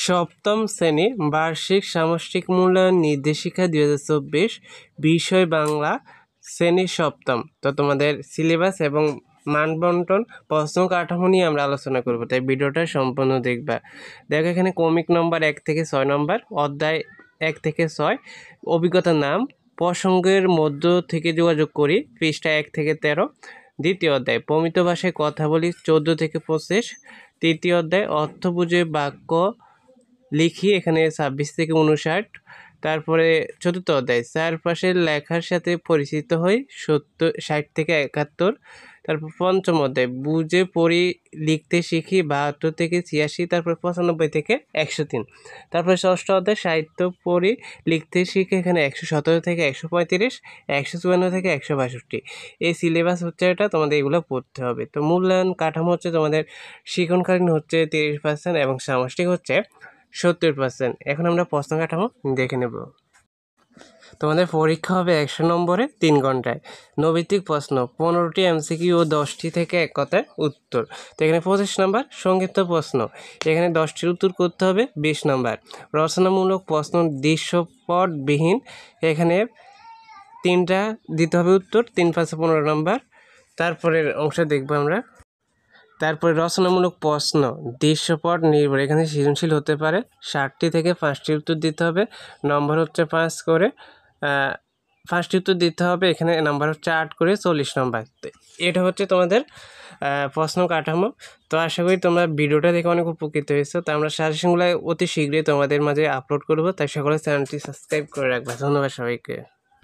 সপ্তম শ্রেণী বার্ষিক সামষ্টিক মূল্যায়ন নির্দেশিকা 2024 বিষয় বাংলা শ্রেণী সপ্তম। তো তোমাদের সিলেবাস এবং মানবন্টন প্রশ্ন কাঠামো নিয়ে আমরা আলোচনা করব, তাই ভিডিওটা সম্পূর্ণ দেখবা। দেখো এখানে ক্রমিক নম্বর 1 থেকে 6 নম্বর, অধ্যায় 1 থেকে 6, অভিজ্ঞতার নাম, প্রসঙ্গের মধ্য থেকে যোগাযোগ করি, পৃষ্ঠা 1 থেকে 13। দ্বিতীয় অধ্যায় প্রমিত ভাষায় কথা বলি, 14 থেকে 25। তৃতীয় অধ্যায় অর্থ বুঝে বাক্য লিখি, এখানে 26 থেকে 59। তারপরে চতুর্থ অধ্যায় চারপাশের লেখার সাথে পরিচিত হই, 60 থেকে 71। তারপর পঞ্চম অধ্যায় বুঝে পড়ি লিখতে শিখি, 72 থেকে 86। তারপর 95 থেকে 103। তারপরে ষষ্ঠ অধ্যায় সাহিত্য পড়ি লিখতে শিখি, এখানে 117 থেকে 135, 154 থেকে 162। এই সিলেবাস হচ্ছে এটা, তোমাদের এগুলো পড়তে হবে। তো মূল্যায়ন কাঠামো হচ্ছে তোমাদের শিক্ষণকালীন হচ্ছে 30% এবং সামষ্টিক হচ্ছে 70%। এখন আমরা প্রশ্ন কাঠামো দেখে নেব। তোমাদের পরীক্ষা হবে 100 নম্বরে 3 ঘন্টায়। নৈবিত্তিক প্রশ্ন 15টি এমসিকিউ ও 10টি থেকে এক কথায় উত্তর। তো এখানে 25 নম্বর। সংক্ষিপ্ত প্রশ্ন, এখানে 10টির উত্তর করতে হবে, 20 নম্বর। রচনামূলক প্রশ্ন দৃশ্যপটবিহীন, এখানে 3টা দিতে হবে উত্তর, 3 5 15 নম্বর। তারপরের অংশ দেখবো আমরা। তারপরে রচনামূলক প্রশ্ন দৃশ্যপট নির্ভর, এখানে সৃজনশীল হতে পারে, 60টি থেকে 5টি উত্তর দিতে হবে, নম্বর হচ্ছে 5 করে। 5টি উত্তর দিতে হবে, এখানে নাম্বার হচ্ছে 8 করে, 40 নম্বর। এটা হচ্ছে তোমাদের প্রশ্ন কাঠামো। তো আশা করি তোমরা ভিডিওটা দেখে অনেক উপকৃত হয়েছো। তো আমরা সাজেশনগুলো অতি শীঘ্রই তোমাদের মাঝে আপলোড করবো, তাই সকলে চ্যানেলটি সাবস্ক্রাইব করে রাখবে। ধন্যবাদ সবাইকে।